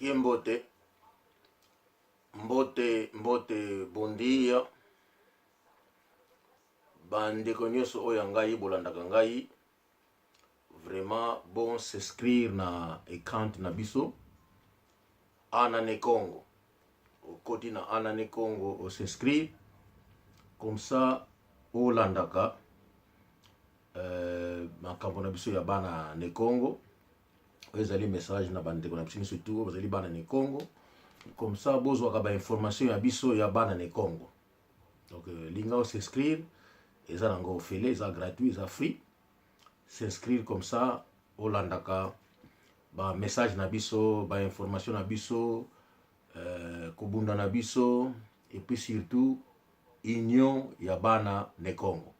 Mbote, bom dia. Bandeko nyonso oyo ngai bolandaka ngai. Vraiment bon s'inscrire na account na biso. Anane Congo. Au côté na Anane Congo on s'inscrit. Comme ça olandaka makambo na biso ya bana ne Congo. Ezali message na bandeko na biso surtout bazali bana ne Congo. Comme ça bozwaka ba information ya biso ya bana ne Congo. Donc linga s'inscrire, eza nango ofele, eza gratuit, eza free. S'inscrire comme ça olandaka ba message na biso, ba information na biso, kubunda na biso, et puis surtout union ya bana ne Congo.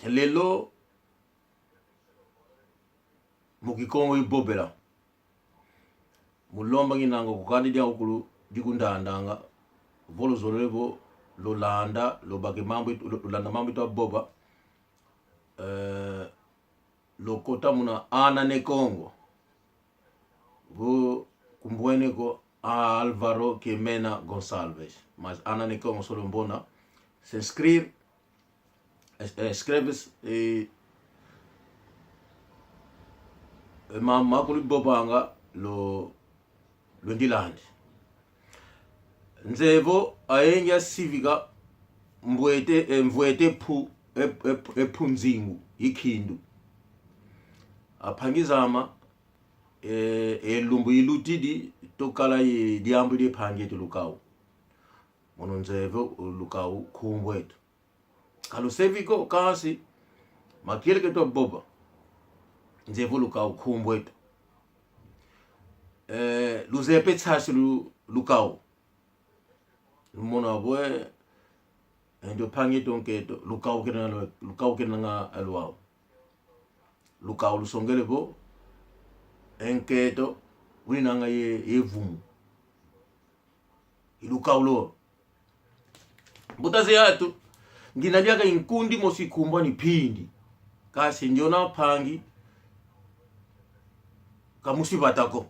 Lelo mukikongo ibobela mulomba nginango kukandi dia ukulu dikundandanga volo zolevo lolanda lobake mambo lolanda mambo to boba lokota muna Anane Congo vo kumbwene ko Alvaro Kemena Gonçalves mas Anane Congo solo mbona s'inscrire escreves e mama kuli bobanga lo ndilandi nzevo ayenga civica mbwete ephunzingu ikhindu Mpangiama elumbu ilutidi tokala diambu de phangete Lukau mono nzevo Lukau kumbwetu kalu seviko kasi makile keto boba nzevo Lukau kumbwetu luzepe tsasi Lukau mona boe endo phangete onketo Lukau kenanga alwao Lukau lusongele bo enketo uninanga yevumu Lukau lo butaze yatu nginaliaka inkundi mosikumbwa ni pindi kasi ndiona pangi kamusibatako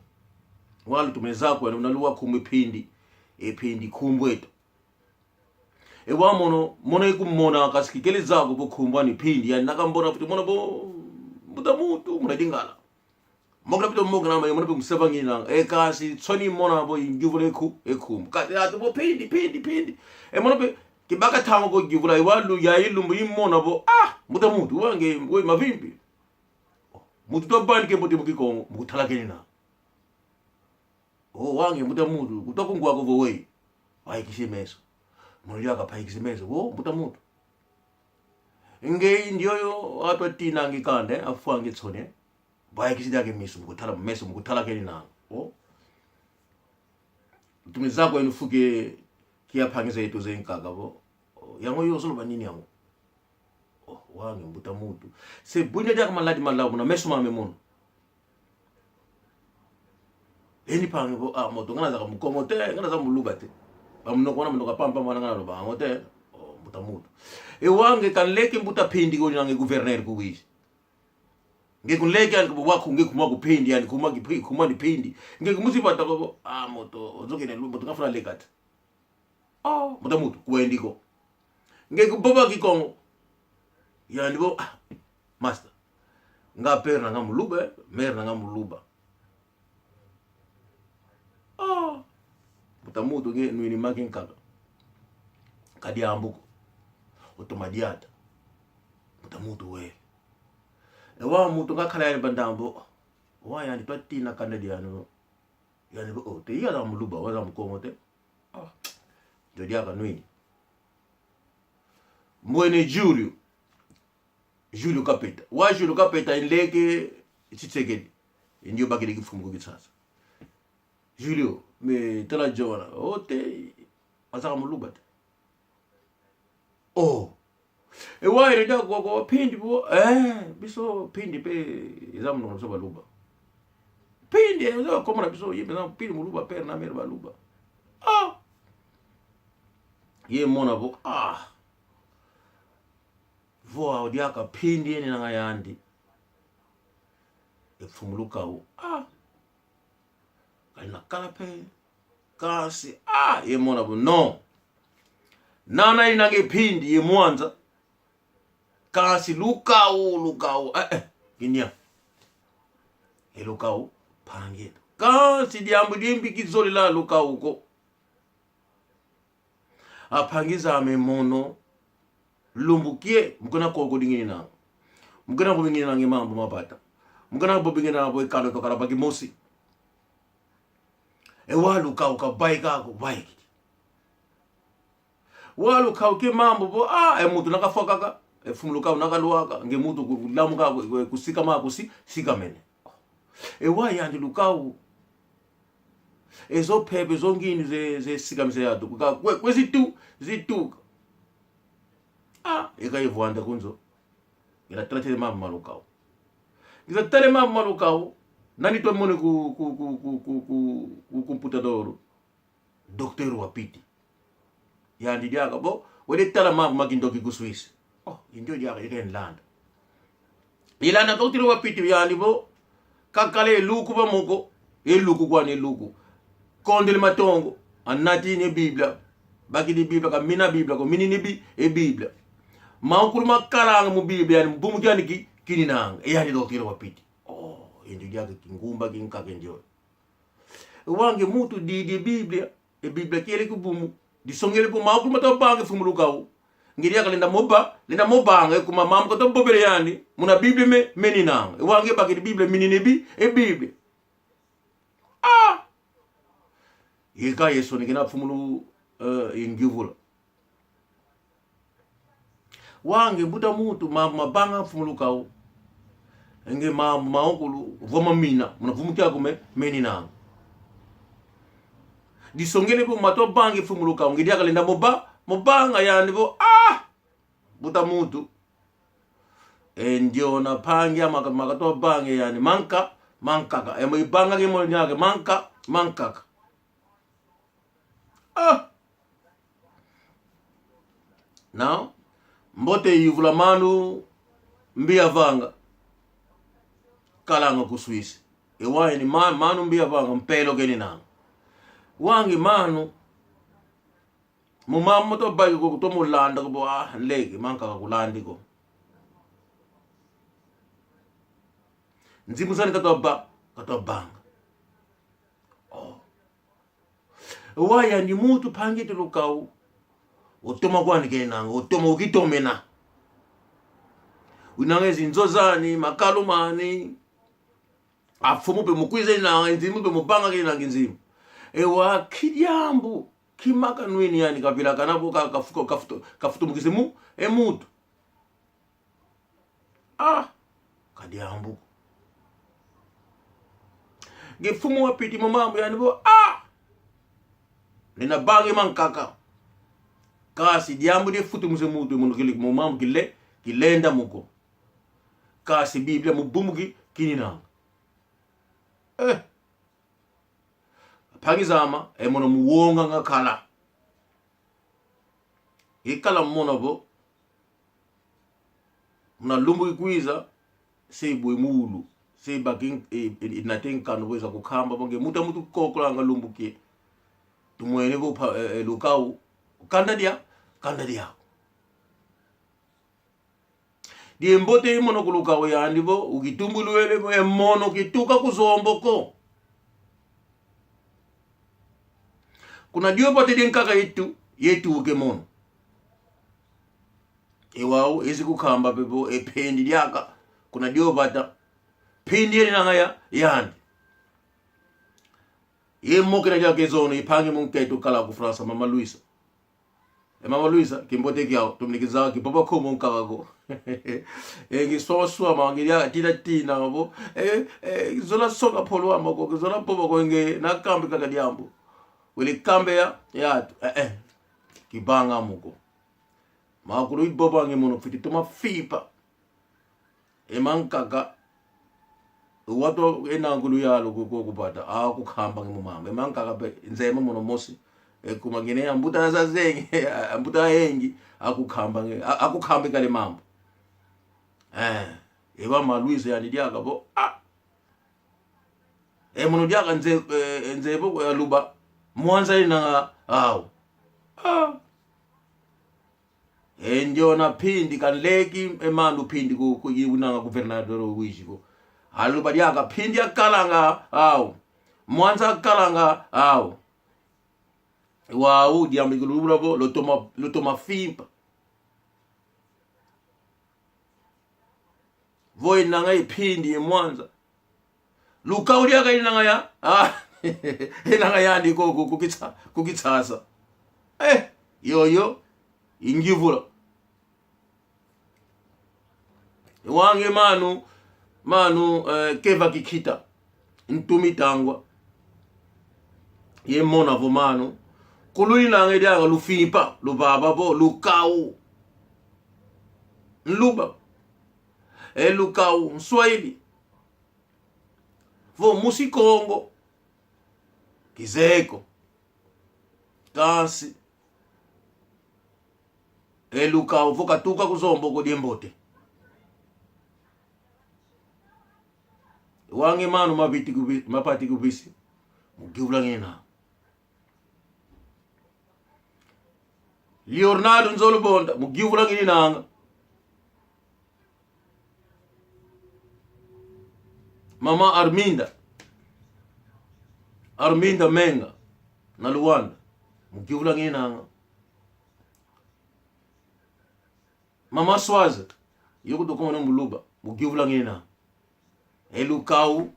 walu tumezako unaluwa kumwe pindi pindi kumbweto ewa mono ikumona kasikikele zako kukumbwa ni pindi yani nakambona futi mona bo mutamutu munadingala mokla pito mokna ma mona pe musevangina kasi tsoni mona bo ingivule ekum kasi atu bo pindi mona pe kibaka tango ko givula iwalu ya ilumbu imona bo mutamutu wange we mavimbi mutu to bani ke bote mukikongo mukuthalakeni na wange mutamutu kutokungwa ko vowe waikisimeso mulya ka paikisimeso mutamutu nge ndiyo atwa tina ngikande afuange tsone waikisida ke misu mukuthalakeni na tumizako enufuke kia pangisa yetu zenkaka bo yango yoso lo banini yango wange mutamutu se bunye dia kama ladi malabu na meso mame mono eni pange bo moto ngana za mukomote ngana za mulubate bamunokona munoka pampa mwana ngana lo ba ngote mutamutu wange kan leke mbuta pindi go nange gouverneur ku wishi nge kunleke an kubo wako nge kuma ku pindi yani kuma ni pindi nge kumusibata ko moto ozokene moto ngafuna lekata mutamutu kuendiko nge kuboba kikongo yani bo master nga pere na nga muluba mere na nga muluba mutamutu nge nwini makin kaka kadi ambuko otomadiata mutamutu we ewa mutu nga khala yani bandambo yani twatina kanadi yani bo te yala muluba wala mkongo te jodiaka nwini mwene Julio Kapeta wa Julio Kapeta inleke tsitsekedi ndiyo bakile kifumu kitsasa Julio me tala jona te azaka mulubata ewa ireda kwa pindi bo biso pindi pe izamu no so baluba pindi ezo komara biso yimbe na pindi muluba pe na mere baluba ye mona bo voa odiaka pindi eni nanga yandi Fumu Lukau kalina kalape kasi ye mona bu no nana inange pindi ye Mwanza kasi Lukau ginia Lukau pangeta kasi diambu dimbi kizoli la Lukau ko apangiza amemono lumbukie mkona koko dingini na mkona bobingini na mambo mabata mkona bobingini na boy kalo to kala bagi mosi wa Lukau ka baika ko baiki wa Lukau ke mambo bo mutu nakafoka ka Fumu Lukau nakaluaka nge mutu kulamuka kusika ma sika mene wa yandi Lukau ezo pepe zongini ze sika mse yadu kwezitu zituka eka yevwanda kunzo ila tele mama Lukau ngiza tele mama Lukau nani to mone ku computador docteur wapiti yandi diaga bo wede tala mama magindoki ku Swiss indio diaga eken land ilana docteur wapiti yandi bo kakale luku ba moko luku kwa ne luku kondele matongo anati ne biblia baki di biblia ka mina biblia ko mini ni biblia mankulu makalanga mu biblia ni bumu jani kini nanga yani docteur wapiti indio diaga kingumba kinkake ndio wange mutu di biblia biblia kile kubumu di songele bu mankulu matobange Fumu Lukau ngiri yaka lenda mobanga kuma mamu ko to bobele yani muna biblia meni nanga wange baki di biblia mini ni biblia yeka yeso ni kina Fumu ingivula wange buta mutu mabanga Fumu Lukau nge maokulu voma mina muna vumukia kume meni nanga disongele bu mato bangi Fumu Lukau ngidi akalenda mobanga yani bo buta mutu ndio na Mpangiama makato bangi yani mankaka emo ibanga ke mo nyake mankaka now mbote yivula manu mbia vanga kalanga ku Swiss wae ni manu mbia vanga mpelo geni nanga wangi manu mumama to bayi ko to mulanda ko bo lege mankaka kulandi ko nzimuzani kato banga waya ni mutu pangite Lukau utoma kwani kenanga utoma ukitomena unangezi nzozani makalumani afumu be mukwize na nzimu be mubanga kenanga nzimu kidyambu kimaka nwini yani kapila kanabo kafuto mukisimu mutu kadyambu ngefumu wapiti mamambo yani bo nina bangi mankaka kasi diambu de futu muse mutu munukili mamambo kilenda muko kasi biblia mubumuki kinina Mpangiama mono muwonga ngakala ikala mona bo muna lumbu ikwiza seibu imulu seiba inatenkano weza kukamba bonge mutu kokolanga lumbu ki tumwene bo Lukau kanda dia di mbote mono ku Lukau yani bo ukitumbuluele mono kituka kuzomboko kuna dio bote den kaka yetu ke mono wao kukamba bebo pendi diaka kuna dio bata pendi ele nanga yani mokera jake zono ipange munketu kala ku France mama Luisa kimbote kyao tumnikiza kipopa ko munkaka go ngisoswa mangiria tina bo zola soka polo amako zola popo ko nge nakambe kaka diambo wele kambe ya kibanga muko makulu iboba nge mono fiti tuma fipa mankaka wato enangulu yalo kupata kukhamba nge mumamba mankaka be nzema mono mosi kumagene ambuta zazenge ambuta yengi akukhambe kale mambo Luisa yani diaka bo mono diaka nze bo ya luba mwanza ina aw enjona pindi kanleki emandu pindi ku yibunanga guvernador wijiko aluba diaka pindi akalanga aw mwanza akalanga aw wow diambi kulubula bo lotoma fimpa voi nanga ipindi mwanza Lukau diaka inanga ya inanga ya ndiko kukitsasa yoyo ingivula wange manu keva kikita ntumitangwa ye mona vo manu kuluyina ngedianga lufimpa lubaba bo Lukau nluba Lukau Mswahili vo musikongo kizeko kansi Lukau voka tuka kuzombo kodiembote wange manu mapati kubisi mugivula ngena Leonardo nzolo bonda mugivula nginanga mama Arminda Menga na Luanda mugivula nginanga mama Swaza yoko dokona muluba mugivula ngina Lukau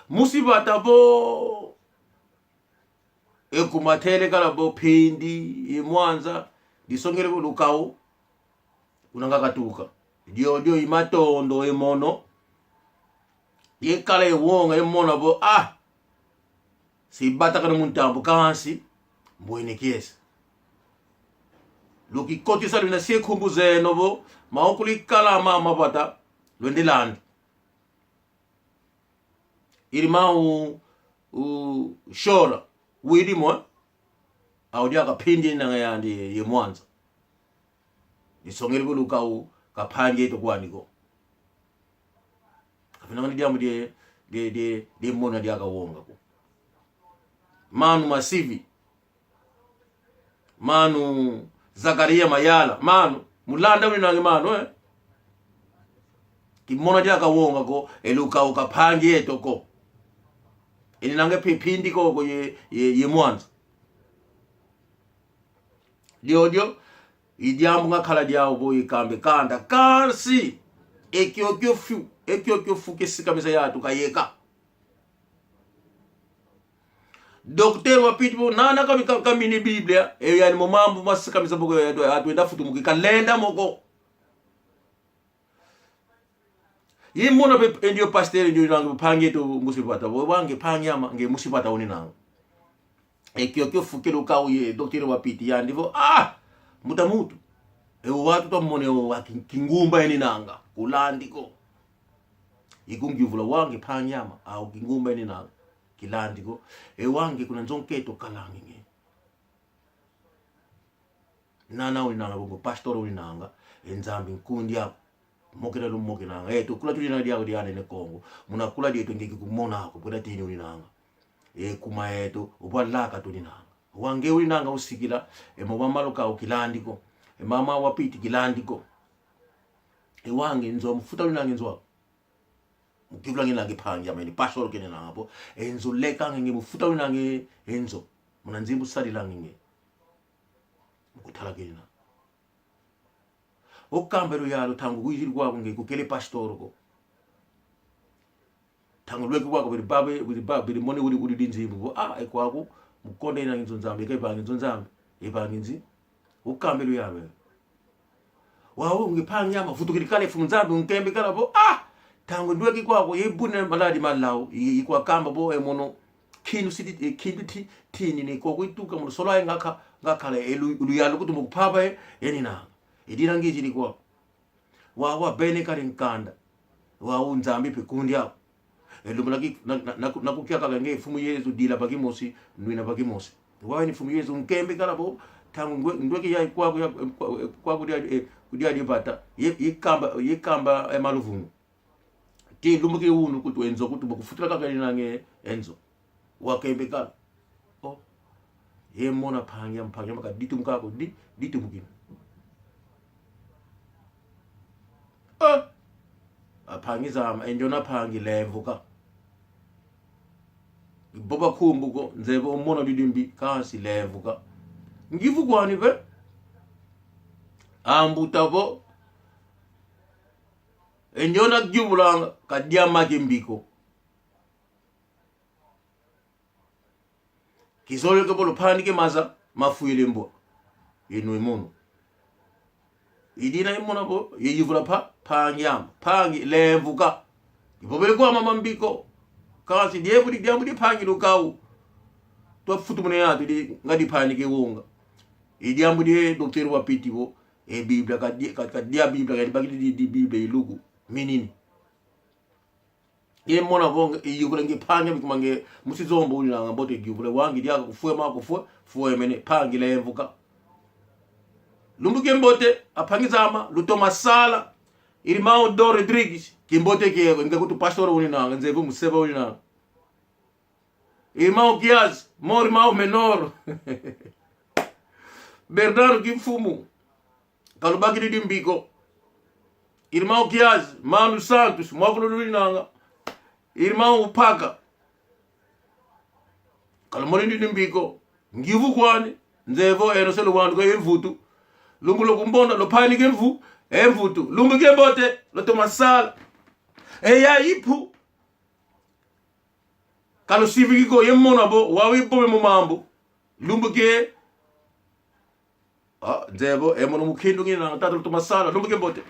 musibata bo ekumatele kala bo pindi mwanza disongere bo Lukau unanga katuka dio imatondo emono yekala ewonga emona bo sibata kana muntambo kansi mbwene kiesa Luki koti sa luna siye kumbuze nobo maokuli kala mabata lwendiland irima shora widi mwa audia kapindi nanga yandi ye mwanza nisongeri ko Lukau kapanje to kwaniko kapinanga ndiamu de mona dia ka wonga ko manu masivi manu Zakaria Mayala manu mulanda winange manu kimona dia ka wonga ko Lukau kapanje to ko ininange pipindi ko ye mwanza dio idiambu ngakhala diawo bo ikambe kanda kansi ekyokyo fu kesikamisa yatu kayeka Docteur wapitbo nana kamini Biblia yani momambo masikamisa bogo yatu enda futu mukikalenda moko yimona be ndio pasteur ndio nange pange to musibata bo wange Mpangiama nge musibata oni nange ekyokyo fu Lukau ye Docteur wapiti yandivo mutamutu watu tamone wakingumba eni nanga kulandiko ikungivula wange Mpangiama au kingumba eni nanga kilandiko wange kuna nzonketo kalangi nana ulinanga bongo pastor ulinanga enzambi nkundi yako mokera lumokenanga tukula tulina diako diane ne Kongo munakula dieto ngeki kumona ako poda tini ulinanga kuma ubwalaka tulinanga wange ulinanga usikila mobamba Lukau kilandiko mama wapiti kilandiko wange nzo mfuta ulinanga nzo mukivula nginange Mpangiama ni pastor kene nabo enzo leka nge mufuta ulinanga enzo munanzimbu salila nge mukutala kena okambero yalo tangu kuyiri kwako nge kukele pastor ko tangu lweki kwako biri mone uli dinzimbu ekwako mukonde ina nzo nzambe kebangi nzo nzambe ebangi okambero yawe wawo nge Mpangiama futukilikale fu nzambe nkembe kala bo tangu ndweki kwako yebune maladi malawo ikwa kamba bo emono kinu sidi kindu tini ni ko kwituka mu solo ngakhala eluyalo kuti mukupapa yani na idira ngiji kwa wawa bene kali nkanda wawu nzambi pekundi yako elumulaki nakukia kala nge fumu Yesu dila bagimosi nwina bagimosi wawe ni fumu Yesu nkembe kala bo tangu ndweki ya kwako kudia dibata yekamba emaluvumu ti lumuke unu kuti enzo kuti bokufutira kakali nange enzo wakembekana oh ye mona Mpangiama ka ditum kako ditum kin Mpangiama enjona phangi levuka boba khumbuko nzebe umona didimbi kasi levuka ngivu kwani be ambutabo enjona gyubulanga kadyama kimbiko kizole ke bolo phanike maza mafuyele mbo yenu imono idina imona bo yeyivula Mpangiama phangi levuka ibobele kwa mama mbiko kasi diebu di phangi Lukau to futumune ya di ngadi phanike wonga idiambu di docteur wa pitibo e biblia ka dia biblia ka bagidi di biblia ilugu minini ye mona bonga yigula ngi Mpangiama bikumange musizombo ulina ngambote givule wangi dia kufue mako fue mene phangi levuka lumbuke mbote Mpangiama lutoma sala irimao do Rodrigues kimbote kiego ngakutu pastor ulina nzevu museba ulina irimao kiaz morimao menor Bernardo Kimfumu kalubaki di dimbiko irimao kiaz Manu Santos mwakulululina irimao upaka kalumori di dimbiko ngivu kwani nzevo enoselo wandu kwa yevutu lumbu lokumbona lophanike mvu emvutu lumbu kembote lotomasala eya ipu kalo sivikiko yemmona bo wawipo mu mambo lumbu ke nzebo emono mukhindu ngina tatu lotomasala lumbu kembote